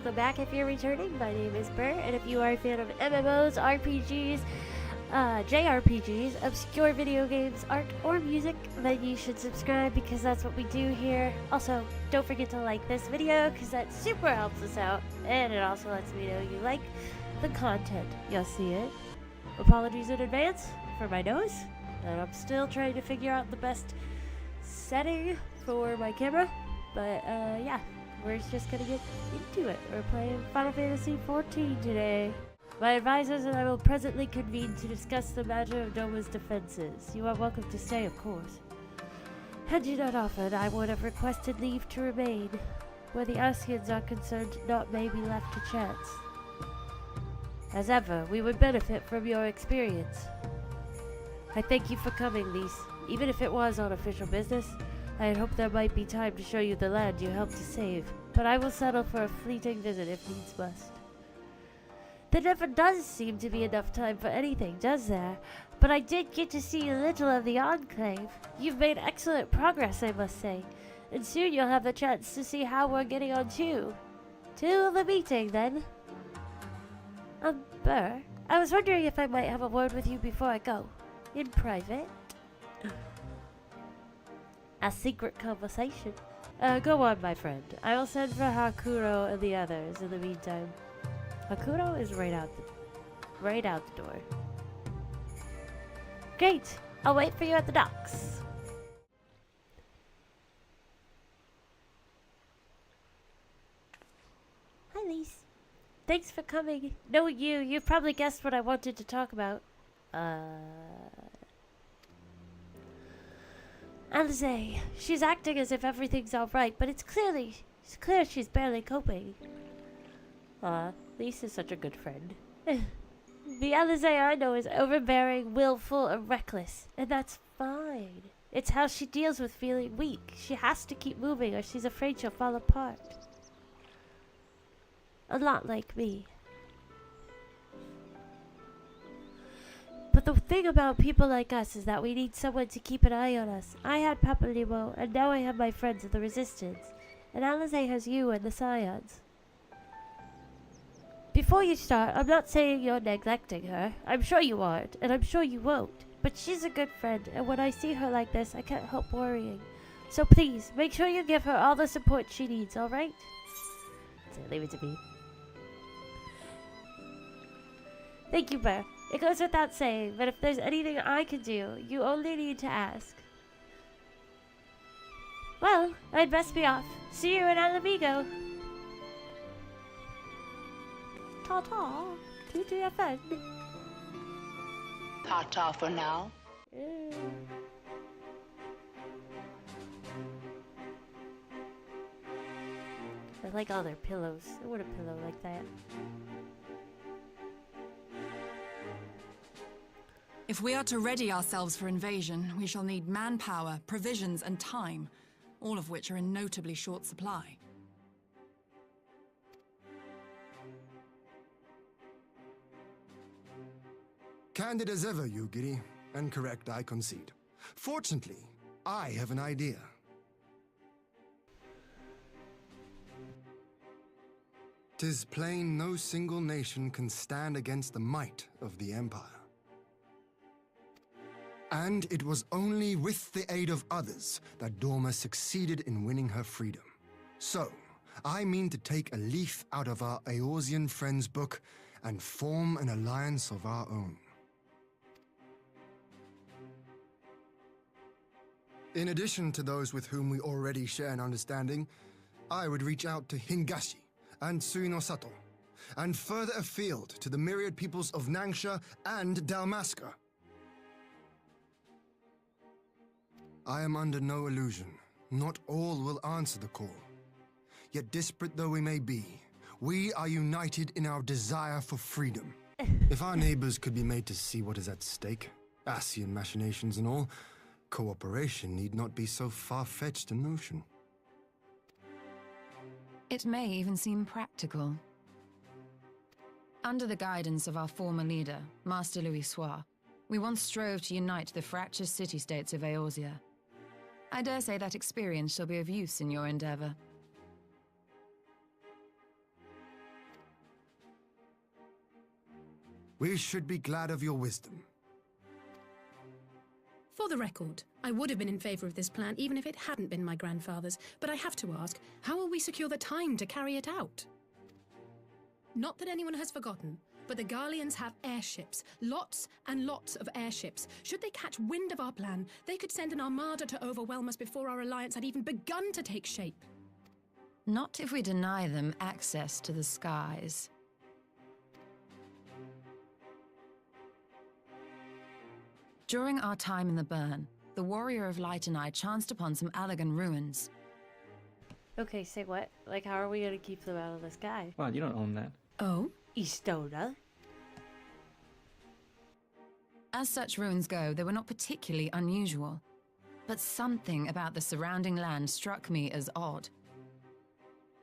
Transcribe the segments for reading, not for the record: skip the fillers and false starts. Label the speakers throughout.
Speaker 1: welcome back if you're returning. My name is Bert, and if you are a fan of MMOs, RPGs, JRPGs, obscure video games, art, or music, then you should subscribe because that's what we do here. Also, don't forget to like this video because that super helps us out, and it also lets me know you like the content. You'll see it. Apologies in advance for my nose, and I'm still trying to figure out the best setting for my camera, but yeah. We're just gonna get into it. We're playing Final Fantasy XIV today. My advisors and I will presently convene to discuss the matter of Doma's defenses. You are welcome to stay, of course. Had you not offered, I would have requested leave to remain. Where the Ascians are concerned, naught may be left to chance. As ever, we would benefit from your experience. I thank you for coming, Lise. Even if it was on official business, I had hoped there might be time to show you the land you helped to save, but I will settle for a fleeting visit if needs must. There never does seem to be enough time for anything, does there? But I did get to see a little of the Enclave. You've made excellent progress, I must say, and soon you'll have the chance to see how we're getting on too. Till the meeting, then. Burr, I was wondering if I might have a word with you before I go. In private. A secret conversation. Go on, my friend. I will send for Hakuro and the others in the meantime. Hakuro is right out the door. Great! I'll wait for you at the docks. Hi, Lise. Thanks for coming. Knowing you, you've probably guessed what I wanted to talk about. Alize, she's acting as if everything's alright, but it's clear she's barely coping. Lisa's such a good friend. The Alize I know is overbearing, willful, and reckless, and that's fine. It's how she deals with feeling weak. She has to keep moving or she's afraid she'll fall apart. A lot like me. But the thing about people like us is that we need someone to keep an eye on us. I had Papalymo, and now I have my friends of the Resistance. And Alize has you and the Scions. Before you start, I'm not saying you're neglecting her. I'm sure you aren't, and I'm sure you won't. But she's a good friend, and when I see her like this, I can't help worrying. So please, make sure you give her all the support she needs, alright? So leave it to me. Thank you, Burr. It goes without saying, but if there's anything I can do, you only need to ask. Well, I'd best be off. See you in Alamigo. Ta-ta. TTFN.
Speaker 2: Ta-ta for now.
Speaker 1: I like all their pillows. I want a pillow like that.
Speaker 3: If we are to ready ourselves for invasion, we shall need manpower, provisions, and time, all of which are in notably short supply.
Speaker 4: Candid as ever, Yugiri, and correct, I concede. Fortunately, I have an idea. "'Tis plain no single nation can stand against the might of the Empire. And it was only with the aid of others that Doma succeeded in winning her freedom. So, I mean to take a leaf out of our Eorzean friends' book and form an alliance of our own. In addition to those with whom we already share an understanding, I would reach out to Hingashi and Suinosato, and further afield to the myriad peoples of Nangsha and Dalmasca. I am under no illusion. Not all will answer the call. Yet disparate though we may be, we are united in our desire for freedom. If our neighbors could be made to see what is at stake, Ascian machinations and all, cooperation need not be so far-fetched a notion.
Speaker 3: It may even seem practical. Under the guidance of our former leader, Master Louis Soir, we once strove to unite the fractious city-states of Eorzea. I dare say that experience shall be of use in your endeavor.
Speaker 4: We should be glad of your wisdom.
Speaker 2: For the record, I would have been in favor of this plan even if it hadn't been my grandfather's, but I have to ask, how will we secure the time to carry it out? Not that anyone has forgotten, but the Garleans have airships. Lots and lots of airships. Should they catch wind of our plan, they could send an armada to overwhelm us before our alliance had even begun to take shape.
Speaker 3: Not if we deny them access to the skies. During our time in the burn, the Warrior of Light and I chanced upon some Allagan ruins.
Speaker 1: Okay, say what? Like, how are we gonna keep them out of the sky?
Speaker 5: Well, you don't own that.
Speaker 2: Oh?
Speaker 1: Istona?
Speaker 3: As such ruins go, they were not particularly unusual, but something about the surrounding land struck me as odd.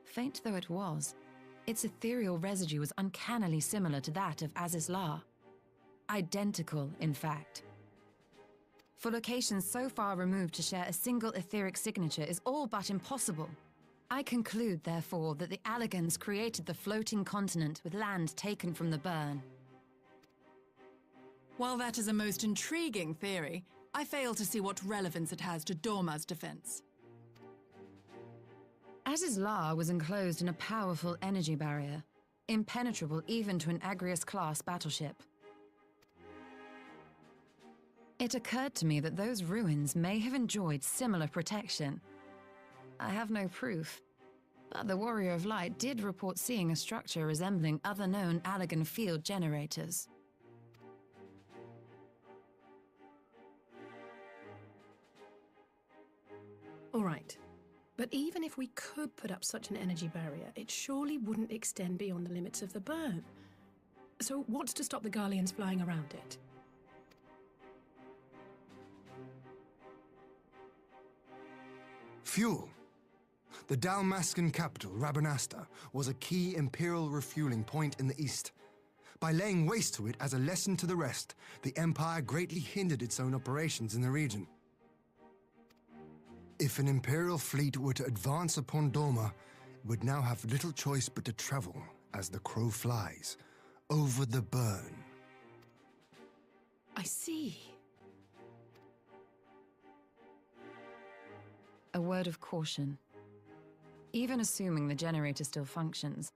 Speaker 3: Faint though it was, its ethereal residue was uncannily similar to that of Azizlar. Identical, in fact. For locations so far removed to share a single etheric signature is all but impossible. I conclude, therefore, that the Allagans created the floating continent with land taken from the burn.
Speaker 6: While that is a most intriguing theory, I fail to see what relevance it has to Dorma's defense.
Speaker 3: Azizlar was enclosed in a powerful energy barrier, impenetrable even to an Agrius-class battleship. It occurred to me that those ruins may have enjoyed similar protection. I have no proof, but the Warrior of Light did report seeing a structure resembling other known Allagan field generators.
Speaker 2: All right. But even if we could put up such an energy barrier, it surely wouldn't extend beyond the limits of the burn. So what's to stop the Garleans flying around it?
Speaker 4: Fuel. The Dalmascan capital, Rabanasta, was a key imperial refueling point in the east. By laying waste to it as a lesson to the rest, the Empire greatly hindered its own operations in the region. If an imperial fleet were to advance upon Dorma, it would now have little choice but to travel, as the crow flies, over the burn.
Speaker 2: I see.
Speaker 3: A word of caution. Even assuming the generator still functions,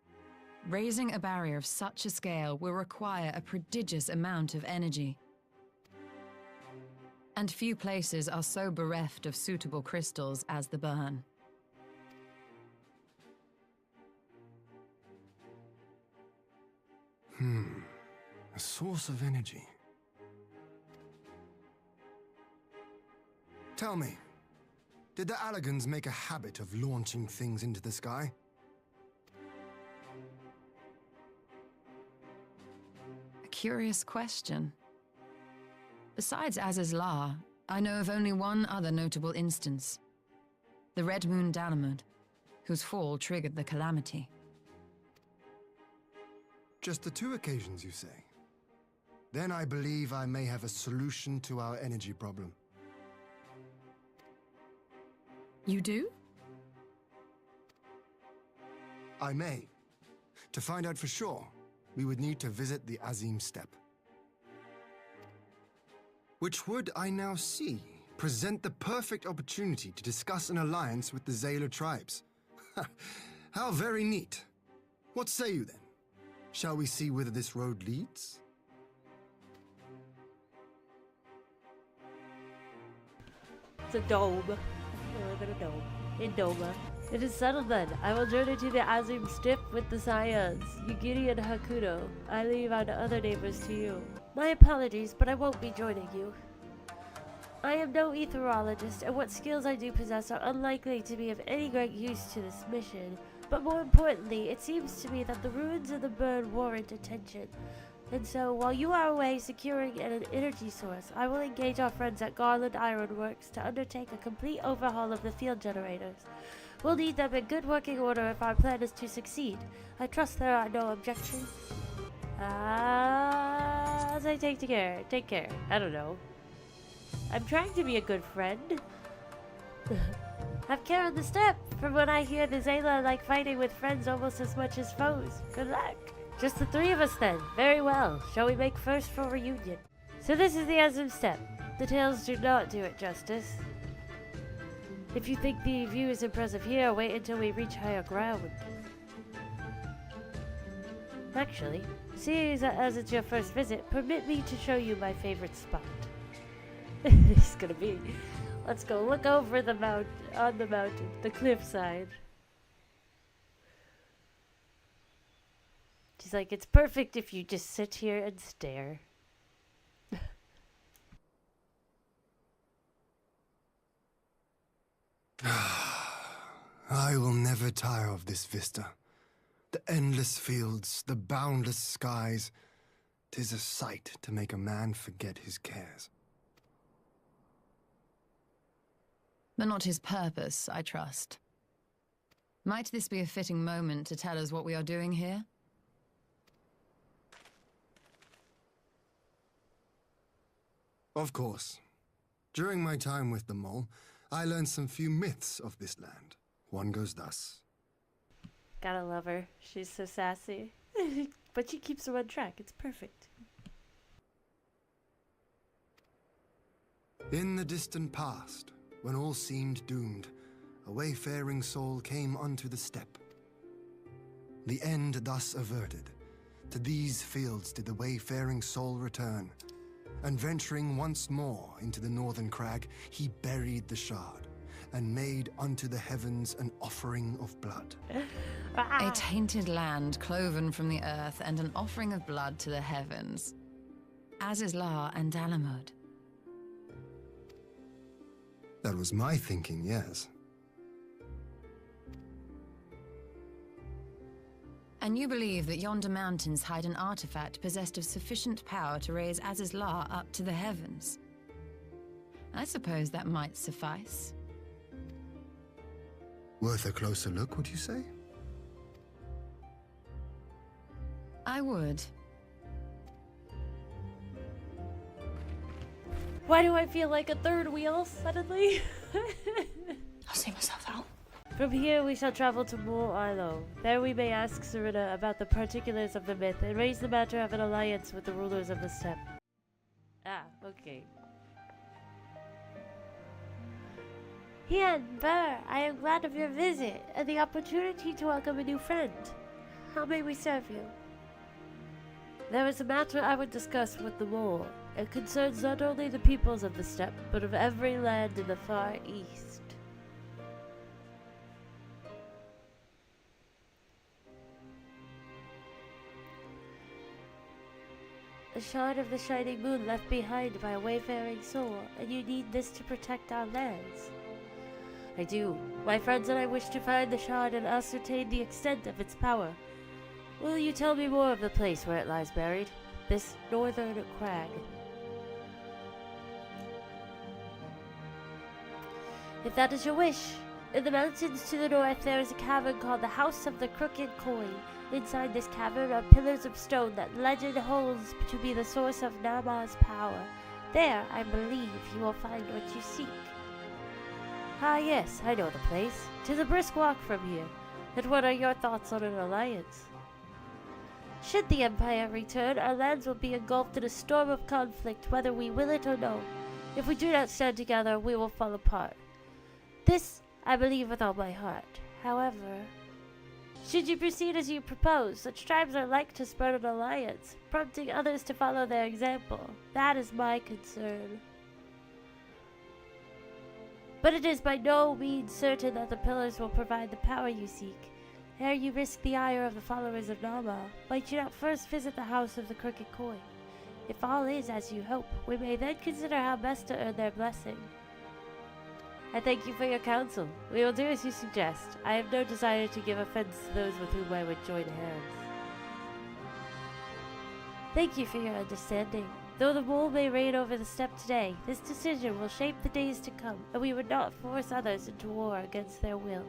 Speaker 3: raising a barrier of such a scale will require a prodigious amount of energy. And few places are so bereft of suitable crystals as the burn.
Speaker 4: A source of energy. Tell me, did the Allagans make a habit of launching things into the sky?
Speaker 3: A curious question. Besides Azizlar, I know of only one other notable instance. The Red Moon Dalamud, whose fall triggered the calamity.
Speaker 4: Just the two occasions, you say? Then I believe I may have a solution to our energy problem.
Speaker 2: You do?
Speaker 4: I may. To find out for sure, we would need to visit the Azim Steppe. Which would, I now see, present the perfect opportunity to discuss an alliance with the Zayla tribes. How very neat. What say you then? Shall we see whither this road leads?
Speaker 1: It's a dome. I live in a dome. In Doma. It is settled then. I will journey to the Azim Steppe with the Scions, Yugiri and Hakudo. I leave on other neighbors to you. My apologies, but I won't be joining you. I am no etherologist, and what skills I do possess are unlikely to be of any great use to this mission. But more importantly, it seems to me that the ruins of the burn warrant attention. And so, while you are away securing an energy source, I will engage our friends at Garland Ironworks to undertake a complete overhaul of the field generators. We'll need them in good working order if our plan is to succeed. I trust there are no objections. As I take care. I don't know. I'm trying to be a good friend. Have care on the step. From what I hear, the Zayla like fighting with friends almost as much as foes. Good luck. Just the three of us then. Very well. Shall we make first for reunion? So this is the Azim step. The tales do not do it justice. If you think the view is impressive here, wait until we reach higher ground. Actually, seeing as it's your first visit, permit me to show you my favorite spot. It's gonna be... Let's go look over the mountain, the cliffside. She's like, it's perfect if you just sit here and stare.
Speaker 4: I will never tire of this vista. The endless fields, the boundless skies. 'Tis a sight to make a man forget his cares.
Speaker 3: But not his purpose, I trust. Might this be a fitting moment to tell us what we are doing here?
Speaker 4: Of course. During my time with the mole, I learned some few myths of this land. One goes thus.
Speaker 1: Gotta love her. She's so sassy. But she keeps her on track. It's perfect.
Speaker 4: In the distant past, when all seemed doomed, a wayfaring soul came unto the steppe. The end thus averted, to these fields did the wayfaring soul return, and venturing once more into the northern crag, he buried the shard, and made unto the heavens an offering of blood.
Speaker 3: A tainted land cloven from the earth, and an offering of blood to the heavens. Azizlar and Dalamud.
Speaker 4: That was my thinking, yes.
Speaker 3: And you believe that yonder mountains hide an artifact possessed of sufficient power to raise Azizlar up to the heavens? I suppose that might suffice.
Speaker 4: Worth a closer look, would you say?
Speaker 3: I would.
Speaker 1: Why do I feel like a third wheel suddenly?
Speaker 5: I'll see myself out.
Speaker 1: From here we shall travel to Mul Arlo. There we may ask Serena about the particulars of the myth and raise the matter of an alliance with the rulers of the steppe. Ah, okay. Hien, Burr, I am glad of your visit and the opportunity to welcome a new friend. How may we serve you? There is a matter I would discuss with the mole. It concerns not only the peoples of the steppe, but of every land in the far east. A shard of the shining moon left behind by a wayfaring soul, and you need this to protect our lands. I do. My friends and I wish to find the shard and ascertain the extent of its power. Will you tell me more of the place where it lies buried? This northern crag. If that is your wish. In the mountains to the north there is a cavern called the House of the Crooked Coin. Inside this cavern are pillars of stone that legend holds to be the source of Nama's power. There, I believe, you will find what you seek. Ah yes, I know the place. 'Tis a brisk walk from here. And what are your thoughts on an alliance? Should the Empire return, our lands will be engulfed in a storm of conflict, whether we will it or no. If we do not stand together, we will fall apart. This I believe with all my heart. However, should you proceed as you propose, such tribes are like to spread an alliance, prompting others to follow their example. That is my concern. But it is by no means certain that the pillars will provide the power you seek. Ere you risk the ire of the followers of Nama, might you not first visit the House of the Crooked Coin? If all is as you hope, we may then consider how best to earn their blessing. I thank you for your counsel. We will do as you suggest. I have no desire to give offense to those with whom I would join hands. Thank you for your understanding. Though the mole may reign over the steppe today, this decision will shape the days to come, and we would not force others into war against their will.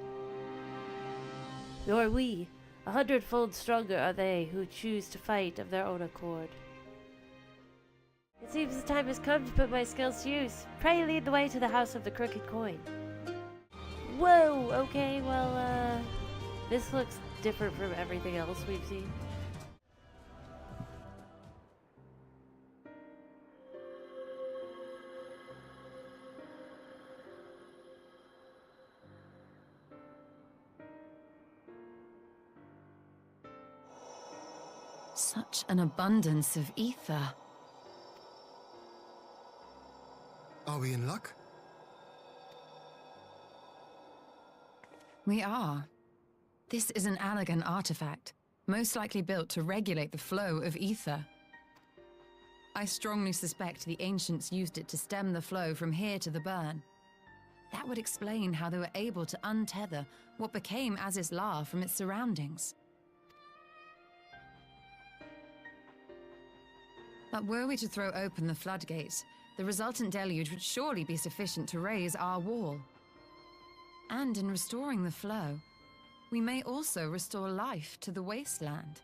Speaker 1: Nor we. 100-fold stronger are they who choose to fight of their own accord. It seems the time has come to put my skills to use. Pray lead the way to the House of the Crooked Coin. Whoa! Okay, well, this looks different from everything else we've seen.
Speaker 3: Such an abundance of ether.
Speaker 4: Are we in luck?
Speaker 3: We are. This is an elegant artifact, most likely built to regulate the flow of ether. I strongly suspect the ancients used it to stem the flow from here to the burn. That would explain how they were able to untether what became Aziz's La from its surroundings. But were we to throw open the floodgates, the resultant deluge would surely be sufficient to raise our wall. And in restoring the flow, we may also restore life to the wasteland.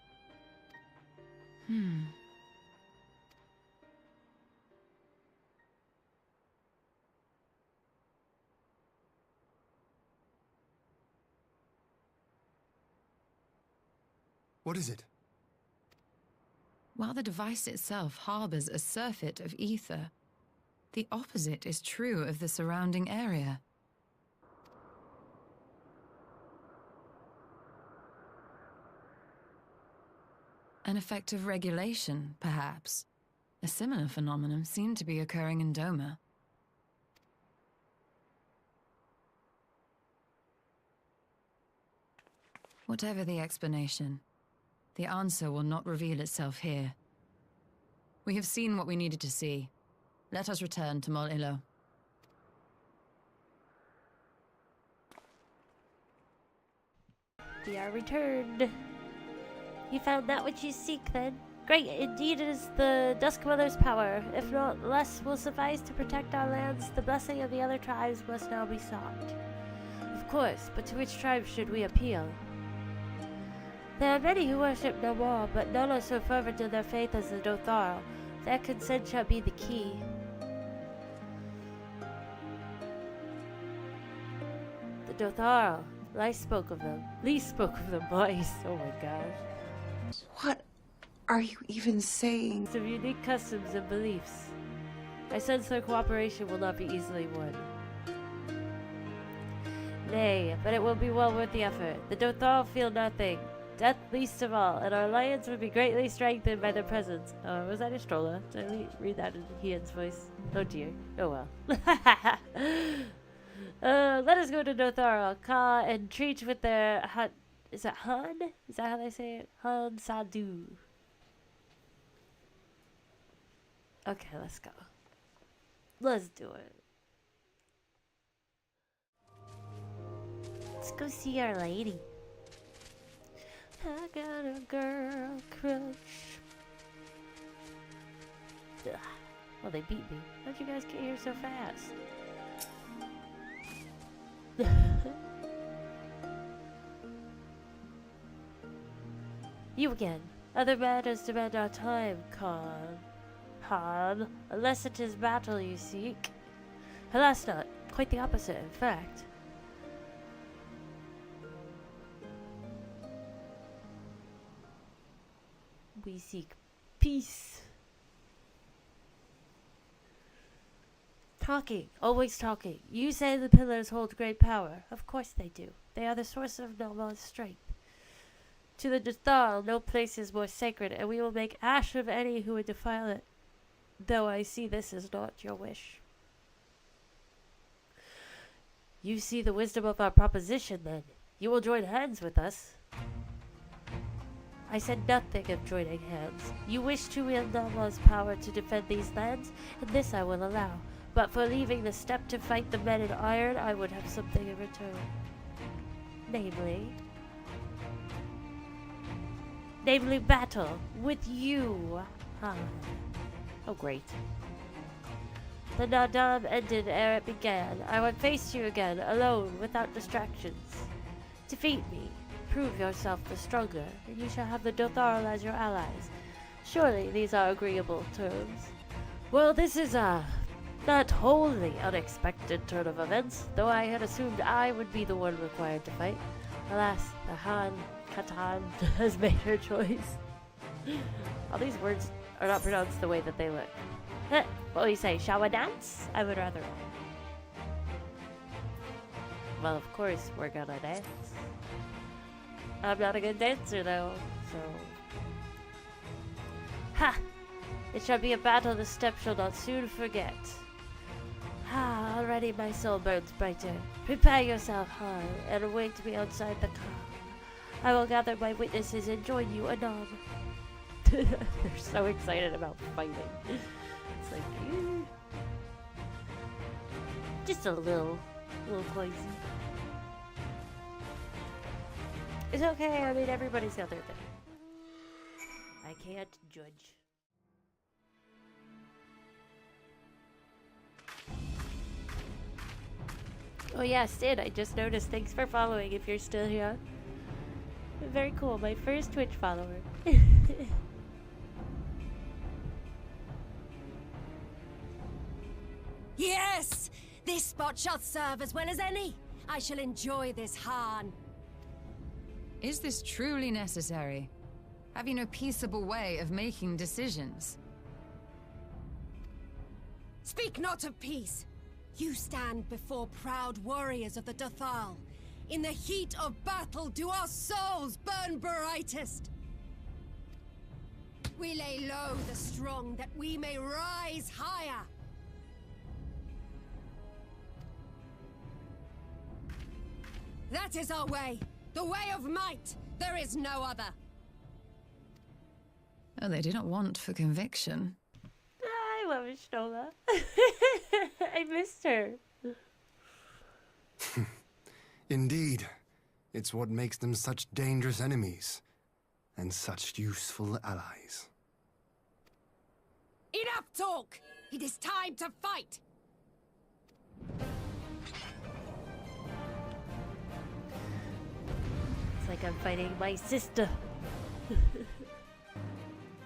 Speaker 4: What is it?
Speaker 3: While the device itself harbors a surfeit of ether, the opposite is true of the surrounding area. An effect of regulation, perhaps. A similar phenomenon seemed to be occurring in Doma. Whatever the explanation, the answer will not reveal itself here. We have seen what we needed to see. Let us return to Mol Ilo.
Speaker 1: We are returned. You found that which you seek, then? Great, indeed it is the Dusk Mother's power. If not, less will suffice to protect our lands. The blessing of the other tribes must now be sought. Of course, but to which tribe should we appeal? There are many who worship no more, but none are so fervent in their faith as the Dotharl. Their consent shall be the key. The Dotharl. Lee spoke of them. Lee spoke of them twice. Oh my gosh.
Speaker 5: What are you even saying?
Speaker 1: Some unique customs and beliefs. I sense their cooperation will not be easily won. Nay, but it will be well worth the effort. The Dotharl feel nothing, death least of all, and our alliance would be greatly strengthened by their presence. Was that Istrola? Did I read that in Hian's voice? Oh dear. Oh well. Let us go to Dotharl, Ka, and treat with their Han. Is that Han? Is that how they say it? Han Sadu. Okay, let's go. Let's do it. Let's go see our lady. I got a girl crush. Ugh. Well, they beat me. How'd you guys get here so fast? You again. Other matters demand our time, Han. Unless it is battle you seek. Alas not. Quite the opposite, in fact. We seek peace. Talking. Always talking. You say the pillars hold great power. Of course they do. They are the source of Noma's strength. To the Dotharl, no place is more sacred, and we will make ash of any who would defile it. Though I see this is not your wish. You see the wisdom of our proposition, then. You will join hands with us. I said nothing of joining hands. You wish to wield Noma's power to defend these lands, and this I will allow. But for leaving the steppe to fight the men in iron, I would have something in return. Namely battle with you. Oh great. The Nadam ended ere it began. I would face you again, alone, without distractions. Defeat me. Prove yourself the stronger, and you shall have the Dotharl as your allies. Surely these are agreeable terms. Well, this is a not wholly unexpected turn of events, though I had assumed I would be the one required to fight. Alas, the Katan has made her choice. All these words are not pronounced the way that they look. What do you say, shall we dance? I would rather. Well, of course, we're gonna dance. I'm not a good dancer, though, so... Ha! It shall be a battle the steppe shall not soon forget. Ah, already my soul burns brighter. Prepare yourself, Har, and await me outside the car. I will gather my witnesses and join you anon. They're so excited about fighting. It's like, just a little crazy. It's okay, I mean, everybody's got their thing. I can't judge. Oh yeah, Sid, I just noticed. Thanks for following if you're still here. Very cool, my first Twitch follower.
Speaker 7: Yes! This spot shall serve as well as any. I shall enjoy this Hahn.
Speaker 3: Is this truly necessary? Have you no peaceable way of making decisions?
Speaker 7: Speak not of peace. You stand before proud warriors of the Dothal. In the heat of battle do our souls burn brightest. We lay low the strong that we may rise higher. That is our way. The way of might. There is no other.
Speaker 3: Oh, they do not want for conviction.
Speaker 1: I love Shnola. I missed her.
Speaker 4: Indeed. It's what makes them such dangerous enemies. And such useful allies.
Speaker 7: Enough talk! It is time to fight!
Speaker 1: It's like I'm fighting my sister.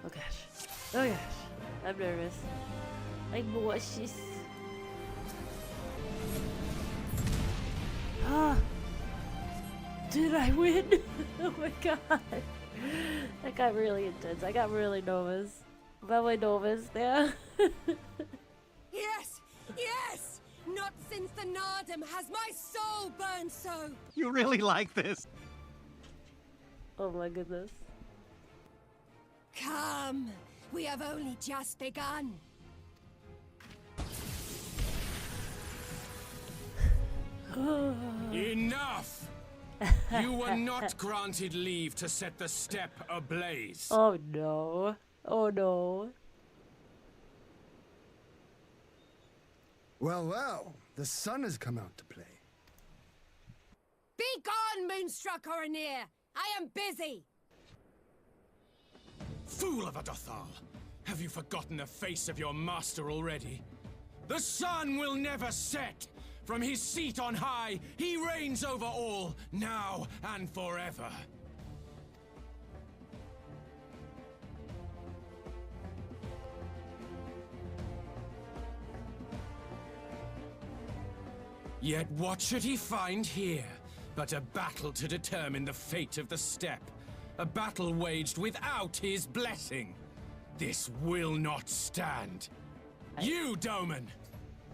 Speaker 1: Oh gosh. Oh gosh. I'm nervous. I'm nauseous. Ah! Did I win? Oh my god. That got really intense. I got really nervous. Very nervous there.
Speaker 7: Yes! Yes! Not since the Nardum has my soul burned so!
Speaker 8: You really like this?
Speaker 1: Oh my goodness.
Speaker 7: Come! We have only just begun.
Speaker 9: Enough! You were not granted leave to set the steppe ablaze.
Speaker 1: Oh no. Oh no.
Speaker 4: Well, well, the sun has come out to play.
Speaker 7: Be gone, Moonstruck Oranir! I am busy!
Speaker 9: Fool of a Dothal! Have you forgotten the face of your master already? The sun will never set! From his seat on high, he reigns over all, now and forever. Yet what should he find here but a battle to determine the fate of the steppe? A battle waged without his blessing. This will not stand. You, Doman!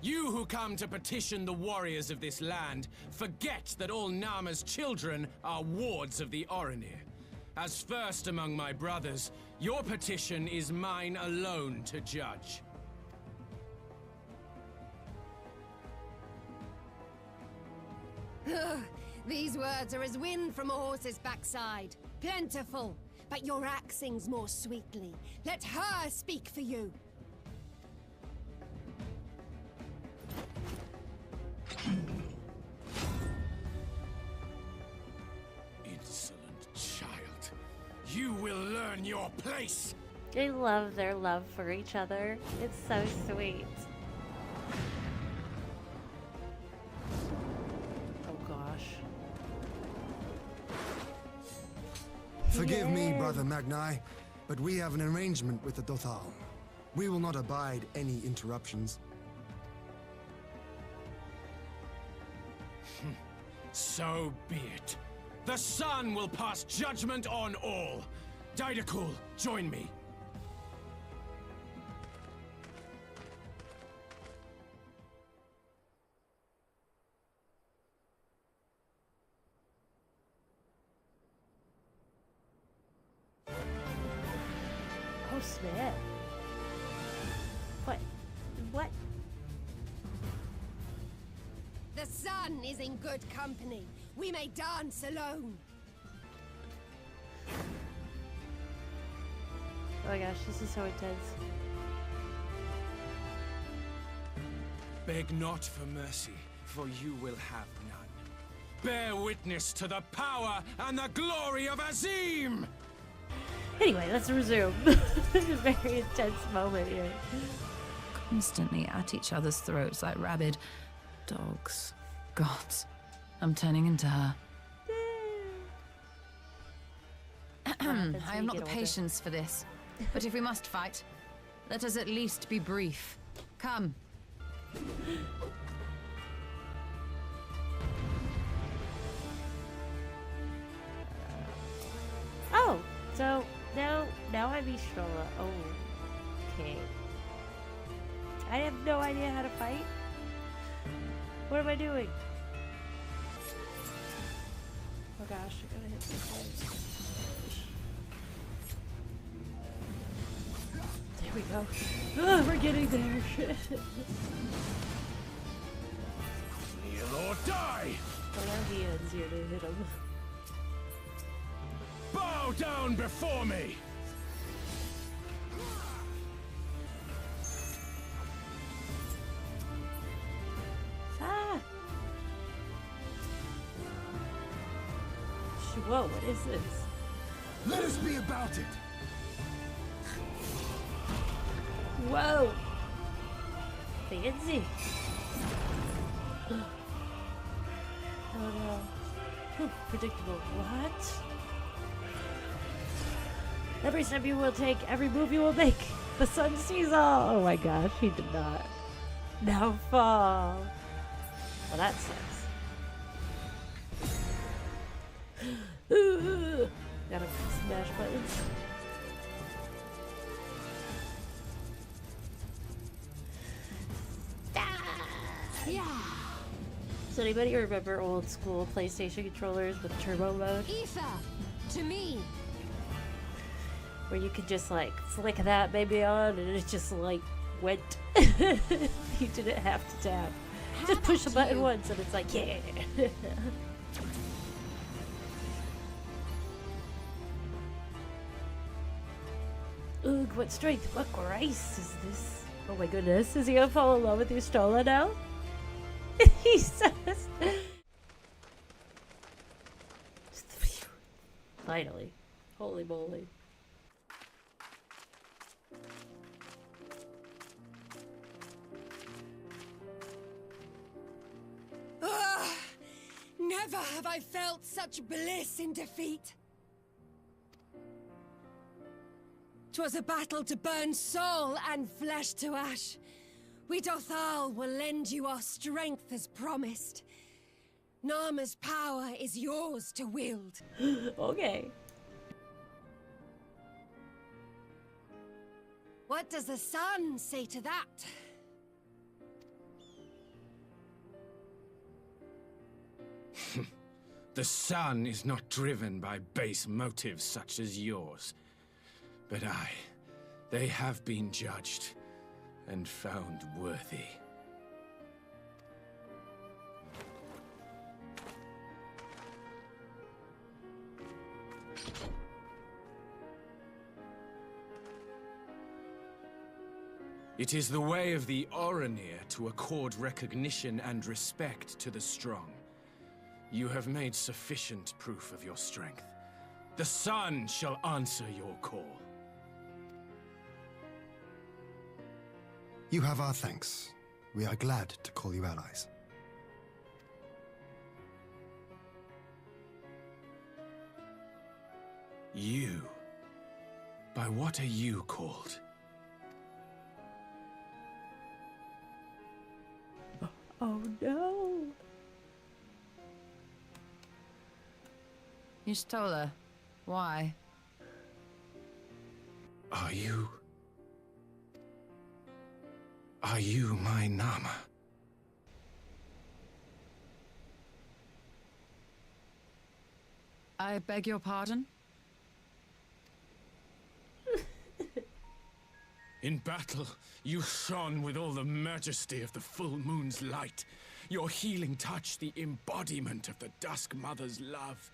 Speaker 9: You who come to petition the warriors of this land, forget that all Nama's children are wards of the Oranir. As first among my brothers, your petition is mine alone to judge.
Speaker 7: These words are as wind from a horse's backside. Plentiful, but your axe sings more sweetly. Let her speak for you.
Speaker 9: Insolent child. You will learn your place!
Speaker 1: I love their love for each other. It's so sweet. Oh gosh.
Speaker 4: Forgive me, Brother Magni, but we have an arrangement with the Dothal. We will not abide any interruptions.
Speaker 9: So be it. The sun will pass judgment on all. Didakul, join me.
Speaker 1: Oh snap. What? What?
Speaker 7: The sun is in good company. We may dance alone.
Speaker 1: Oh my gosh, this is so intense.
Speaker 9: Beg not for mercy, for you will have none. Bear witness to the power and the glory of Azim!
Speaker 1: Anyway, let's resume. This is a very intense moment here.
Speaker 3: Constantly at each other's throats like rabid dogs. Gods, I'm turning into her. I have not the patience for this. But if we must fight, let us at least be brief. Come.
Speaker 1: Oh, so now I'm Istrola. Oh, okay. I have no idea how to fight. What am I doing? Oh gosh, I gotta hit this one. There we go. Oh, we're getting there.
Speaker 9: Kneel or die!
Speaker 1: Allow hands here to hit him.
Speaker 9: Bow down before me!
Speaker 1: Ah! Whoa, what is this?
Speaker 9: Let us be about it!
Speaker 1: Whoa! Fancy! Oh no. Whew, predictable. What? Every step you will take, every move you will make. The sun sees all. Oh my gosh, he did not. Now fall. Well, that sucks. Gotta smash buttons.
Speaker 7: Yeah.
Speaker 1: So anybody remember old school PlayStation controllers with turbo mode?
Speaker 7: Ether, to me.
Speaker 1: Where you could just like flick that baby on and it just like went. You didn't have to tap. Just push the button once and it's like, yeah. Ugh, what strength, what grace is this? Oh my goodness, is he gonna fall in love with your Stola now? He says. Finally. Holy moly.
Speaker 7: Never have I felt such bliss in defeat. 'Twas a battle to burn soul and flesh to ash. We Dothal will lend you our strength as promised. Narma's power is yours to wield.
Speaker 1: Okay.
Speaker 7: What does the sun say to that?
Speaker 9: The sun is not driven by base motives such as yours. But they have been judged and found worthy. It is the way of the Oranir to accord recognition and respect to the strong. You have made sufficient proof of your strength. The sun shall answer your call.
Speaker 4: You have our thanks. We are glad to call you allies.
Speaker 9: You? By what are you called?
Speaker 1: Oh no.
Speaker 3: Y'shtola, why?
Speaker 9: Are you my Nama?
Speaker 3: I beg your pardon?
Speaker 9: In battle, you shone with all the majesty of the full moon's light. Your healing touch, the embodiment of the Dusk Mother's love.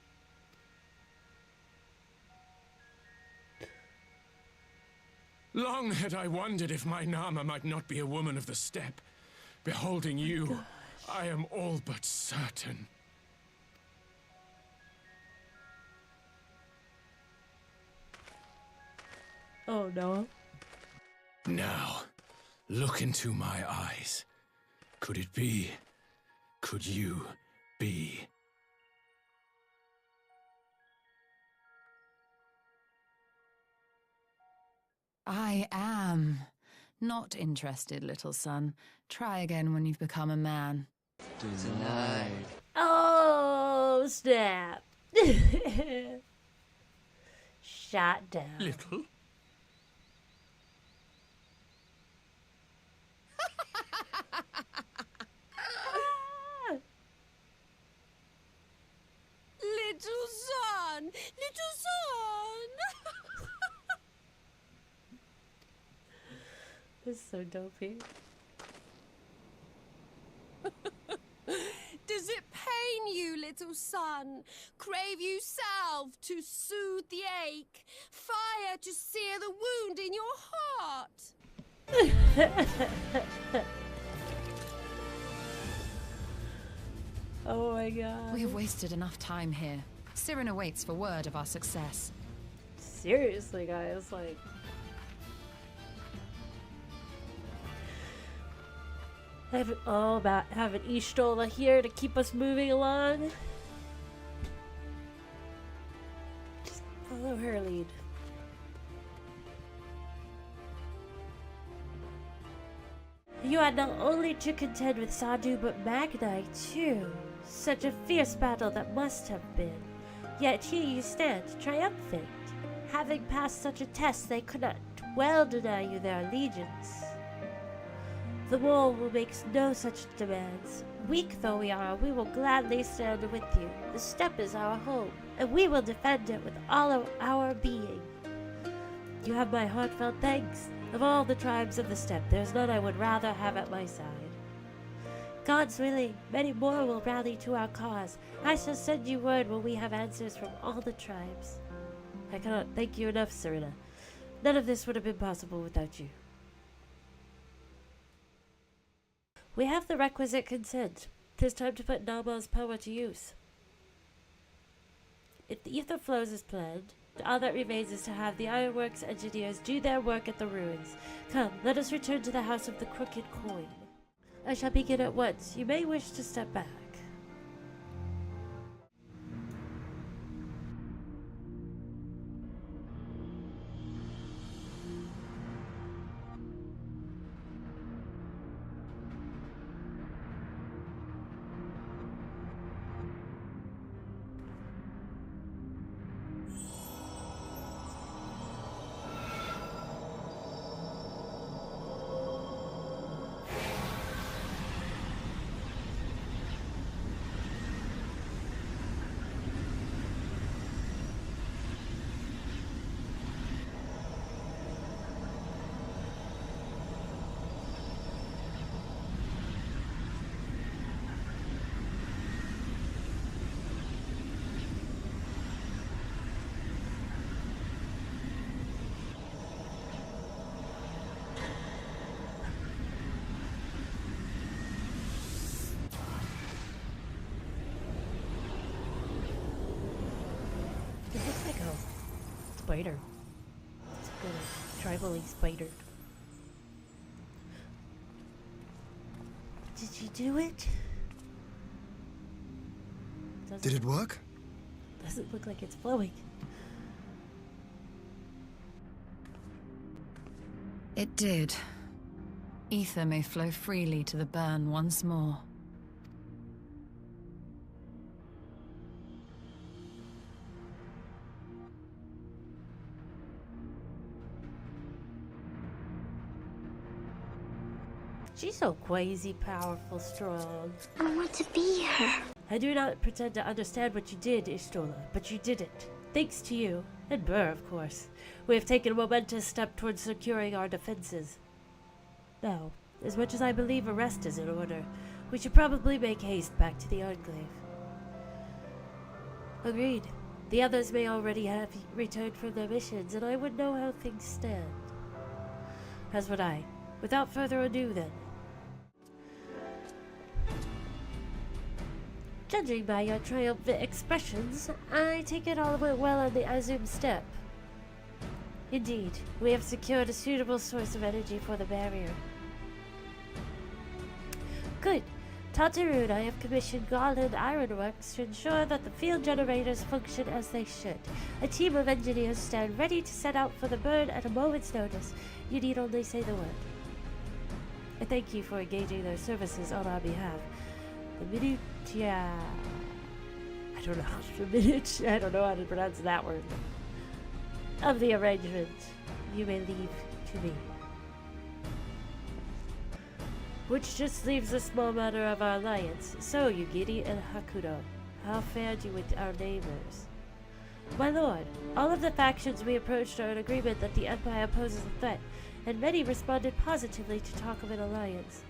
Speaker 9: Long had I wondered if my Nama might not be a woman of the steppe. Beholding you, I am all but certain.
Speaker 1: Oh no.
Speaker 9: Now, look into my eyes. Could it be? Could you be?
Speaker 3: I am. Not interested, little son. Try again when you've become a man.
Speaker 8: Denied.
Speaker 1: Oh, snap. Shot down.
Speaker 9: Little?
Speaker 7: Little son! Little son!
Speaker 1: This is so dopey.
Speaker 7: Does it pain you, little son? Crave you salve to soothe the ache? Fire to sear the wound in your heart?
Speaker 1: Oh my god.
Speaker 3: We have wasted enough time here. Cyrena waits for word of our success.
Speaker 1: Seriously, guys, like... all about having Ishtola here to keep us moving along. Just follow her lead. You had not only to contend with Sadu but Magnai too. Such a fierce battle that must have been. Yet here you stand, triumphant. Having passed such a test, they could not well deny you their allegiance. The war will make no such demands. Weak though we are, we will gladly stand with you. The steppe is our home, and we will defend it with all of our being. You have my heartfelt thanks. Of all the tribes of the steppe, there's none I would rather have at my side. God's willing, many more will rally to our cause. I shall send you word when we have answers from all the tribes. I cannot thank you enough, Cyrena. None of this would have been possible without you. We have the requisite consent. 'Tis time to put Nama's power to use. If the ether flows as planned, all that remains is to have the ironworks engineers do their work at the ruins. Come, let us return to the House of the Crooked Coin. I shall begin at once. You may wish to step back. It looks like a spider. It's like a tribally spider. Did you do it?
Speaker 4: Did it work?
Speaker 1: Doesn't look like it's flowing.
Speaker 3: It did. Ether may flow freely to the burn once more.
Speaker 1: She's so crazy, powerful, strong.
Speaker 10: I want to be her.
Speaker 1: I do not pretend to understand what you did, Ishtola, but you did it. Thanks to you, and Burr, of course, we have taken a momentous step towards securing our defenses. Now, as much as I believe a rest is in order, we should probably make haste back to the Enclave. Agreed. The others may already have returned from their missions, and I would know how things stand. As would I. Without further ado, then. Judging by your triumphant expressions, I take it all went well on the Azum Steppe. Indeed, we have secured a suitable source of energy for the barrier. Good. Tataru and I have commissioned Garland Ironworks to ensure that the field generators function as they should. A team of engineers stand ready to set out for the burn at a moment's notice. You need only say the word. I thank you for engaging their services on our behalf. The minutia... I don't know how to pronounce that word. Of the arrangement, you may leave to me. Which just leaves the small matter of our alliance. So, Yugiri and Hakudo, how fared you with our neighbors? My lord, all of the factions we approached are in agreement that the Empire poses a threat, and many responded positively to talk of an alliance.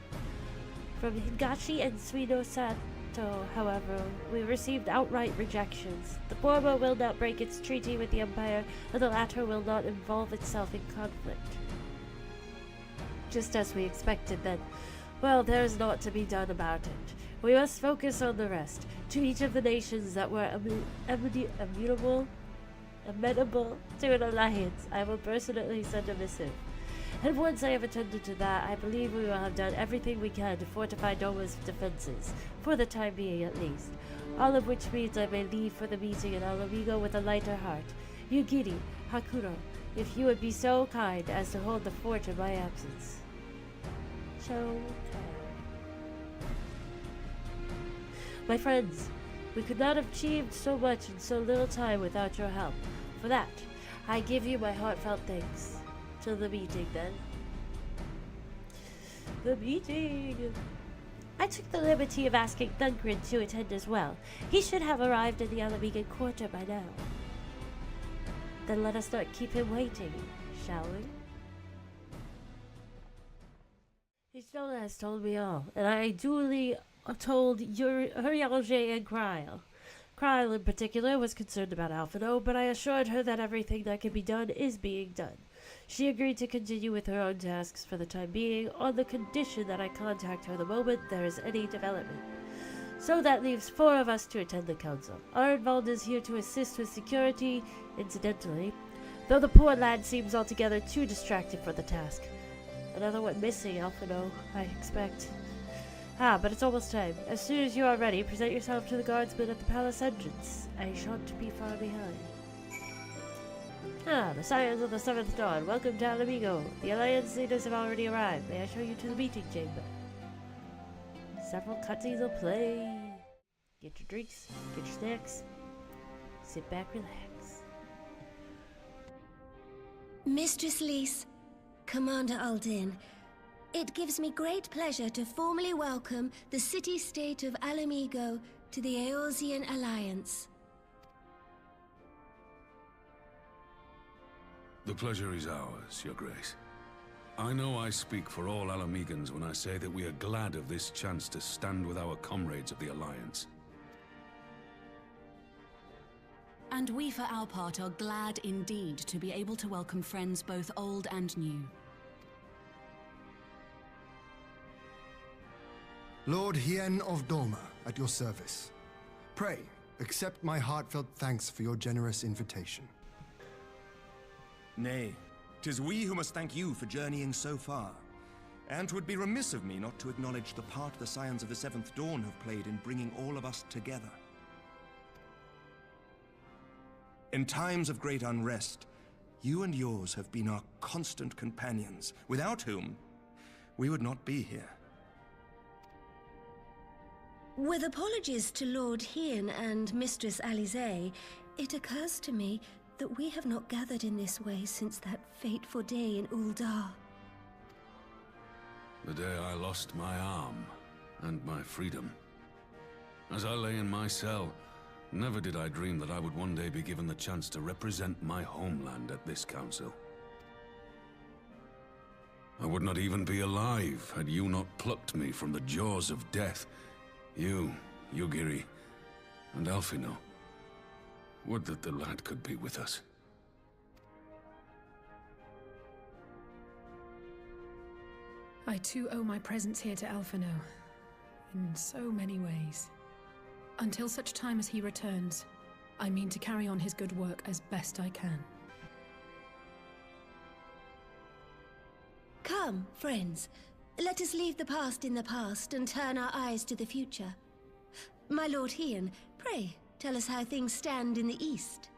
Speaker 1: From Higashi and Suino Sato, however, we received outright rejections. The former will not break its treaty with the Empire, and the latter will not involve itself in conflict. Just as we expected then. Well, there is naught to be done about it. We must focus on the rest. To each of the nations that were amenable to an alliance, I will personally send a missive. And once I have attended to that, I believe we will have done everything we can to fortify Doma's defenses, for the time being at least. All of which means I may leave for the meeting in Alamigo with a lighter heart. Yugiri, Hakuro, if you would be so kind as to hold the fort in my absence. My friends, we could not have achieved so much in so little time without your help. For that, I give you my heartfelt thanks. Till the meeting, then. The meeting! I took the liberty of asking Thunkrin to attend as well. He should have arrived in the Alamigan Quarter by now. Then let us not keep him waiting, shall we? Histona has told me all, and I duly told Urialge and Kryl. Kryl in particular was concerned about Alphino, but I assured her that everything that can be done is being done. She agreed to continue with her own tasks for the time being, on the condition that I contact her the moment there is any development. So that leaves 4 of us to attend the council. Arnvald is here to assist with security, incidentally, though the poor lad seems altogether too distracted for the task. Another one missing, Alphino, I expect. But it's almost time. As soon as you are ready, present yourself to the guardsmen at the palace entrance. I shan't be far behind. The Scions of the Seventh Dawn. Welcome to Alamigo. The Alliance leaders have already arrived. May I show you to the meeting chamber? Several cutscenes will play. Get your drinks, get your snacks. Sit back, relax.
Speaker 10: Mistress Lys, Commander Aldin, it gives me great pleasure to formally welcome the city-state of Alamigo to the Eorzean Alliance.
Speaker 11: The pleasure is ours, Your Grace. I know I speak for all Alamegans when I say that we are glad of this chance to stand with our comrades of the Alliance.
Speaker 6: And we, for our part, are glad indeed to be able to welcome friends both old and new.
Speaker 4: Lord Hien of Doma, at your service. Pray, accept my heartfelt thanks for your generous invitation.
Speaker 12: Nay, 'tis we who must thank you for journeying so far. And 'twould be remiss of me not to acknowledge the part the Scions of the Seventh Dawn have played in bringing all of us together. In times of great unrest, you and yours have been our constant companions, without whom we would not be here.
Speaker 10: With apologies to Lord Hien and Mistress Alize, it occurs to me that we have not gathered in this way since that fateful day in Uldar.
Speaker 11: The day I lost my arm and my freedom. As I lay in my cell, Never did I dream that I would one day be given the chance to represent my homeland at this council. I would not even be alive had you not plucked me from the jaws of death. You, Yugiri, and Alphino. Would that the lad could be with us.
Speaker 2: I too owe my presence here to Alphino, in so many ways. Until such time as he returns, I mean to carry on his good work as best I can.
Speaker 10: Come, friends. Let us leave the past in the past and turn our eyes to the future. My Lord Hien, pray, tell us how things stand in the East.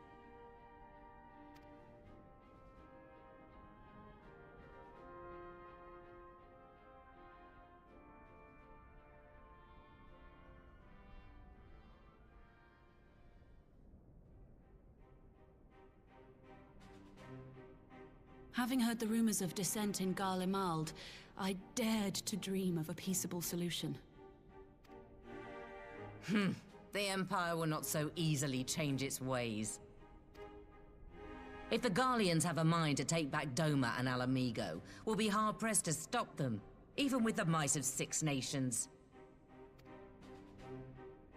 Speaker 6: Having heard the rumors of dissent in Garlemald, I dared to dream of a peaceable solution.
Speaker 13: The Empire will not so easily change its ways. If the Garleans have a mind to take back Doma and Alamigo, we'll be hard-pressed to stop them, even with the might of 6 nations.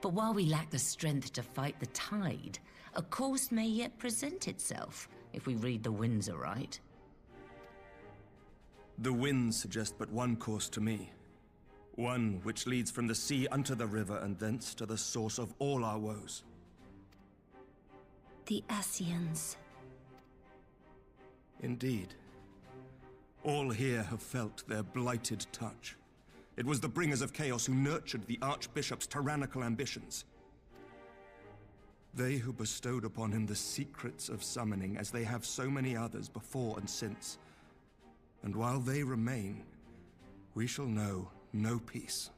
Speaker 13: But while we lack the strength to fight the tide, a course may yet present itself, if we read the winds aright.
Speaker 12: The winds suggest but one course to me. One which leads from the sea unto the river and thence to the source of all our woes.
Speaker 10: The Ascians.
Speaker 12: Indeed. All here have felt their blighted touch. It was the bringers of chaos who nurtured the Archbishop's tyrannical ambitions. They who bestowed upon him the secrets of summoning, as they have so many others before and since. And while they remain, we shall know no peace.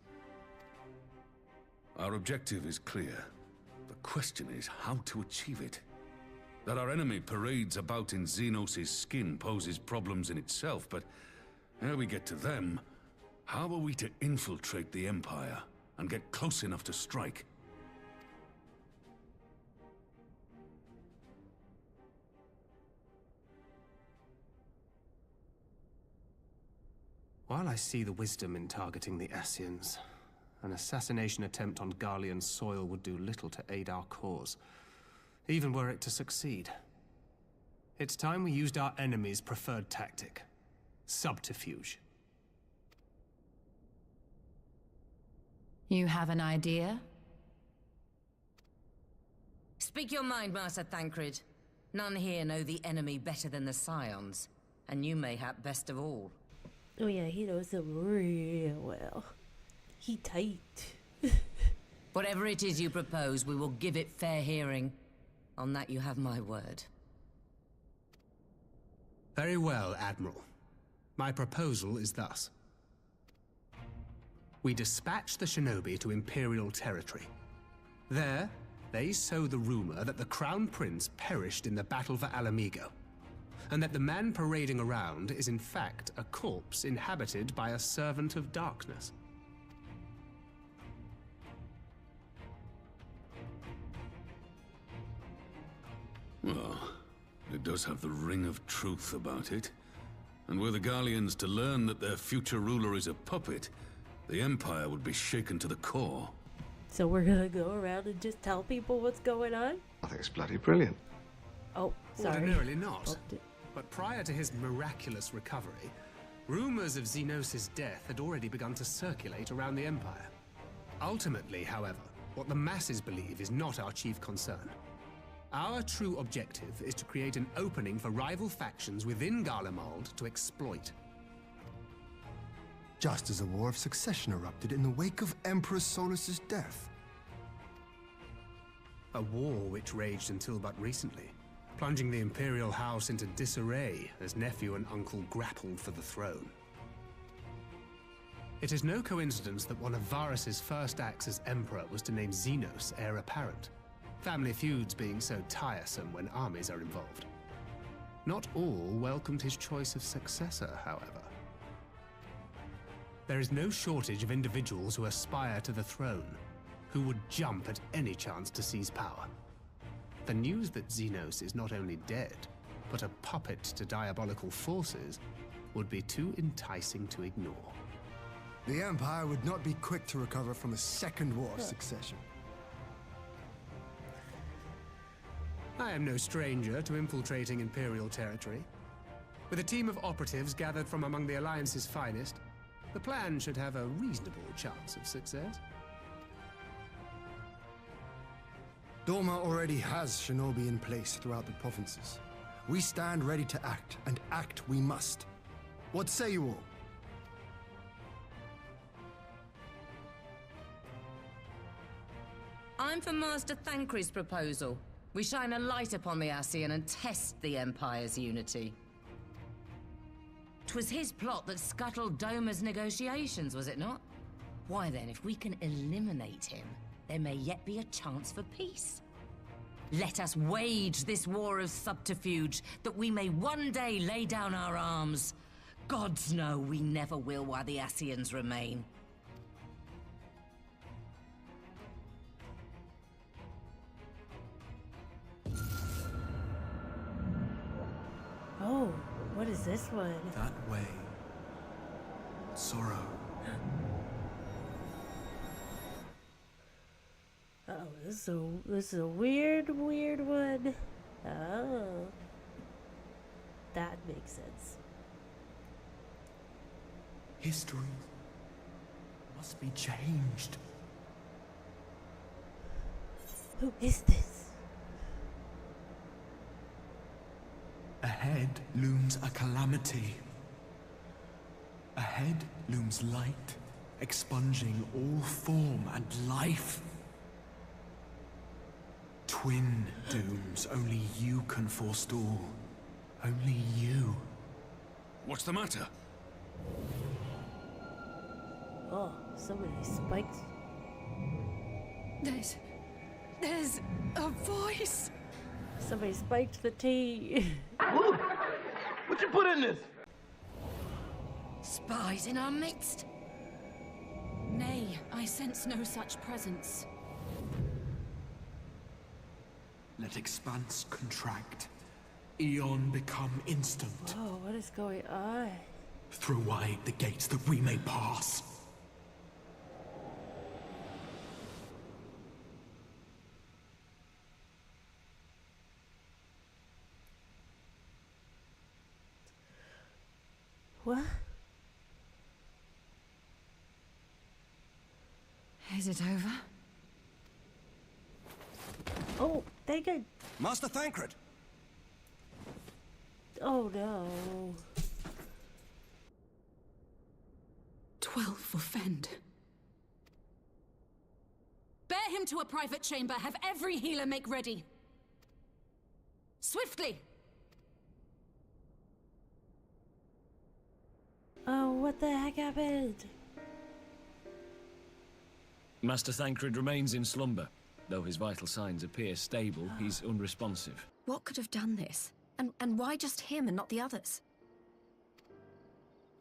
Speaker 11: Our objective is clear. The question is how to achieve it. That our enemy parades about in Xenos' skin poses problems in itself, but ere we get to them, how are we to infiltrate the Empire and get close enough to strike?
Speaker 14: While I see the wisdom in targeting the Ascians, an assassination attempt on Garlean soil would do little to aid our cause, even were it to succeed. It's time we used our enemy's preferred tactic: subterfuge.
Speaker 3: You have an idea?
Speaker 13: Speak your mind, Master Thancred. None here know the enemy better than the Scions, and you mayhap best of all.
Speaker 1: Oh yeah, he knows them real well. He tight.
Speaker 13: Whatever it is you propose, we will give it fair hearing. On that you have my word.
Speaker 14: Very well, Admiral. My proposal is thus. We dispatch the shinobi to Imperial territory. There, they sow the rumor that the Crown Prince perished in the battle for Alamigo, and that the man parading around is in fact a corpse inhabited by a servant of darkness.
Speaker 11: Well, it does have the ring of truth about it. And were the Garleans to learn that their future ruler is a puppet, the Empire would be shaken to the core.
Speaker 1: So we're gonna go around and just tell people what's going on?
Speaker 15: I think it's bloody brilliant.
Speaker 1: Oh, sorry.
Speaker 14: Ordinarily not. But prior to his miraculous recovery, rumors of Xenos' death had already begun to circulate around the Empire. Ultimately, however, what the masses believe is not our chief concern. Our true objective is to create an opening for rival factions within Garlemald to exploit.
Speaker 4: Just as a war of succession erupted in the wake of Emperor Solus's death.
Speaker 14: A war which raged until but recently, plunging the Imperial House into disarray as nephew and uncle grappled for the throne. It is no coincidence that one of Varus's first acts as Emperor was to name Xenos heir apparent, family feuds being so tiresome when armies are involved. Not all welcomed his choice of successor, however. There is no shortage of individuals who aspire to the throne, who would jump at any chance to seize power. The news that Xenos is not only dead, but a puppet to diabolical forces would be too enticing to ignore.
Speaker 4: The Empire would not be quick to recover from a second war of succession.
Speaker 14: I am no stranger to infiltrating Imperial territory. With a team of operatives gathered from among the Alliance's finest, the plan should have a reasonable chance of success.
Speaker 4: Doma already has shinobi in place throughout the provinces. We stand ready to act, and act we must. What say you all?
Speaker 13: I'm for Master Thancred's proposal. We shine a light upon the Ascian and test the Empire's unity. 'Twas his plot that scuttled Doma's negotiations, was it not? Why then, if we can eliminate him, there may yet be a chance for peace. Let us wage this war of subterfuge, that we may one day lay down our arms. Gods know we never will while the Ascians remain.
Speaker 1: Oh, what is this one?
Speaker 12: That way. Sorrow.
Speaker 1: Oh, this is a weird one. Oh, that makes sense.
Speaker 12: History must be changed.
Speaker 1: Who is this?
Speaker 12: Ahead looms a calamity. Ahead looms light, expunging all form and life. Twin dooms only you can forestall. Only you.
Speaker 11: What's the matter?
Speaker 1: Oh, somebody spiked.
Speaker 2: There's a voice.
Speaker 1: Somebody spiked the tea.
Speaker 15: What you put in this?
Speaker 6: Spies in our midst? Nay, I sense no such presence.
Speaker 12: Let expanse contract. Eon become instant.
Speaker 1: Oh, what is going on?
Speaker 12: Throw wide the gates that we may pass.
Speaker 1: What?
Speaker 3: Is it over?
Speaker 1: Oh, thank God.
Speaker 12: Master Thancred!
Speaker 1: Oh no.
Speaker 6: 12 for Fend. Bear him to a private chamber. Have every healer make ready. Swiftly!
Speaker 1: Oh, what the heck happened?
Speaker 16: Master Thancred remains in slumber. Though his vital signs appear stable, he's unresponsive.
Speaker 3: What could have done this? And why just him and not the others?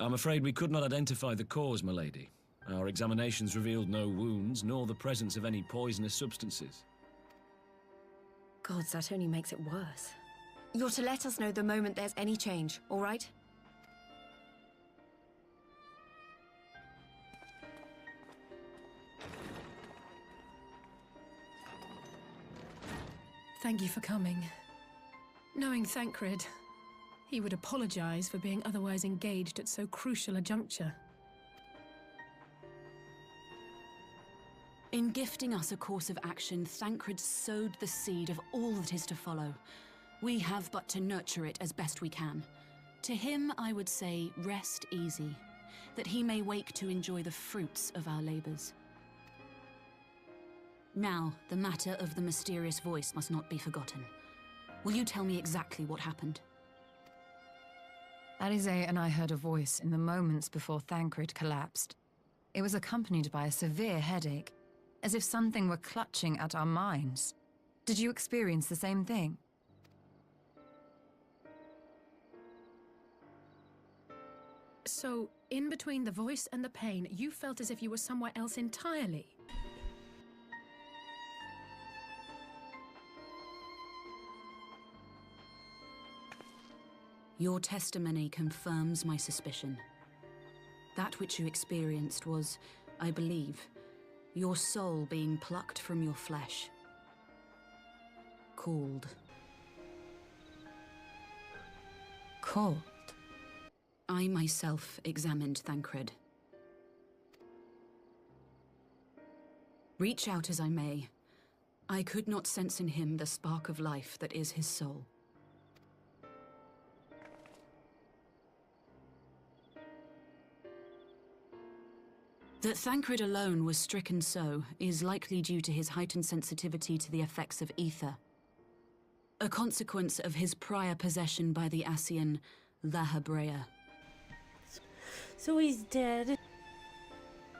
Speaker 16: I'm afraid we could not identify the cause, my lady. Our examinations revealed no wounds, nor the presence of any poisonous substances.
Speaker 3: Gods, that only makes it worse. You're to let us know the moment there's any change, all right?
Speaker 2: Thank you for coming. Knowing Thancred, he would apologize for being otherwise engaged at so crucial a juncture.
Speaker 6: In gifting us a course of action, Thancred sowed the seed of all that is to follow. We have but to nurture it as best we can. To him, I would say, rest easy, that he may wake to enjoy the fruits of our labors. Now, the matter of the mysterious voice must not be forgotten. Will you tell me exactly what happened?
Speaker 3: Alize and I heard a voice in the moments before Thancred collapsed. It was accompanied by a severe headache, as if something were clutching at our minds. Did you experience the same thing?
Speaker 2: So, in between the voice and the pain, you felt as if you were somewhere else entirely.
Speaker 6: Your testimony confirms my suspicion. That which you experienced was, I believe, your soul being plucked from your flesh. Called.
Speaker 3: Called?
Speaker 6: I myself examined Thancred. Reach out as I may, I could not sense in him the spark of life that is his soul. That Thancred alone was stricken so is likely due to his heightened sensitivity to the effects of ether, a consequence of his prior possession by the Ascian La Hebrea.
Speaker 1: So he's dead.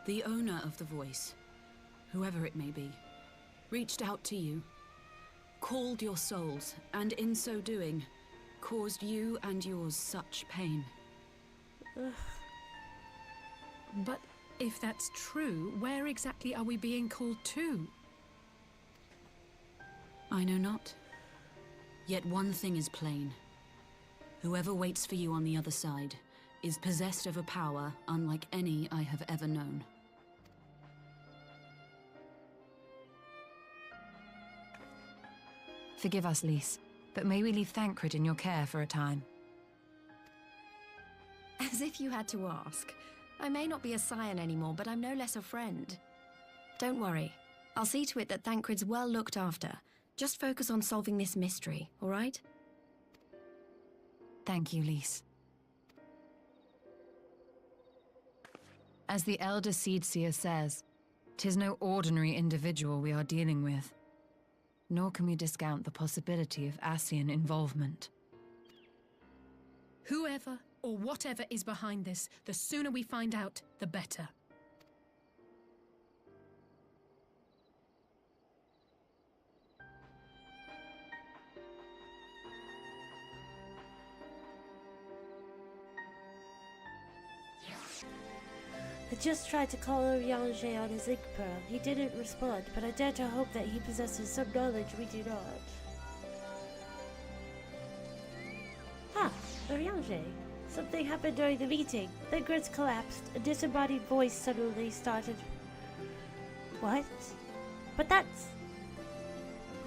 Speaker 6: The owner of the voice, whoever it may be, reached out to you, called your souls, and in so doing, caused you and yours such pain.
Speaker 2: But if that's true, where exactly are we being called to?
Speaker 6: I know not. Yet one thing is plain. Whoever waits for you on the other side is possessed of a power unlike any I have ever known.
Speaker 3: Forgive us, Lys, but may we leave Thancred in your care for a time?
Speaker 17: As if you had to ask. I may not be a scion anymore, but I'm no less a friend. Don't worry. I'll see to it that Thancred's well looked after. Just focus on solving this mystery, all right?
Speaker 3: Thank you, Lys. As the Elder Seedseer says, 'tis no ordinary individual we are dealing with. Nor can we discount the possibility of Ascian involvement.
Speaker 2: Whoever or whatever is behind this, the sooner we find out, the better.
Speaker 1: I just tried to call Urianger on his ink pearl. He didn't respond, but I dare to hope that he possesses some knowledge we do not. Ah, Urianger. Something happened during the meeting. The grids collapsed. A disembodied voice suddenly started. What? But that's...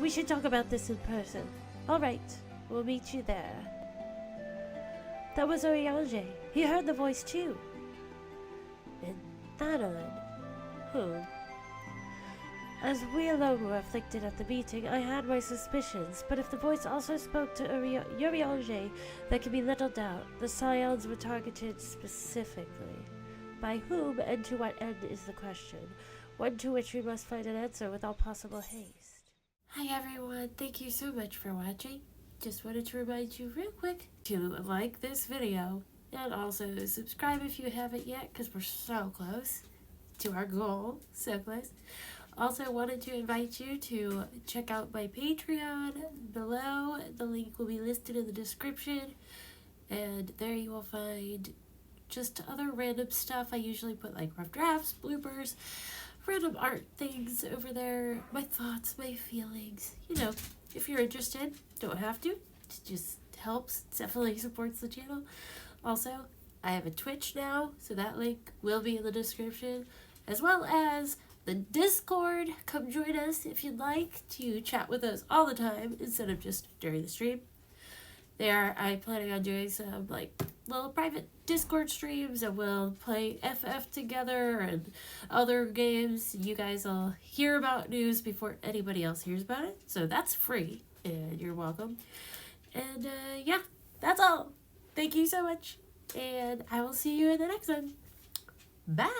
Speaker 1: We should talk about this in person. Alright, we'll meet you there. That was Urianger. He heard the voice too. And Thanalan. Who? As we alone were afflicted at the meeting, I had my suspicions, but if the voice also spoke to Urianger, there can be little doubt. The scions were targeted specifically. By whom and to what end is the question, one to which we must find an answer with all possible haste. Hi everyone, thank you so much for watching. Just wanted to remind you real quick to like this video, and also subscribe if you haven't yet, because we're so close to our goal, so close. Also wanted to invite you to check out my Patreon below. The link will be listed in the description, and there you will find just other random stuff. I usually put like rough drafts, bloopers, random art things over there, my thoughts, my feelings. You know, if you're interested, don't have to. It just helps, definitely supports the channel. Also, I have a Twitch now, so that link will be in the description, as well as the Discord. Come join us if you'd like to chat with us all the time instead of just during the stream. There, I'm planning on doing some like little private Discord streams, and we'll play FF together and other games. You guys will hear about news before anybody else hears about it, so that's free, and you're welcome. And yeah, that's all. Thank you so much, and I will see you in the next one. Bye!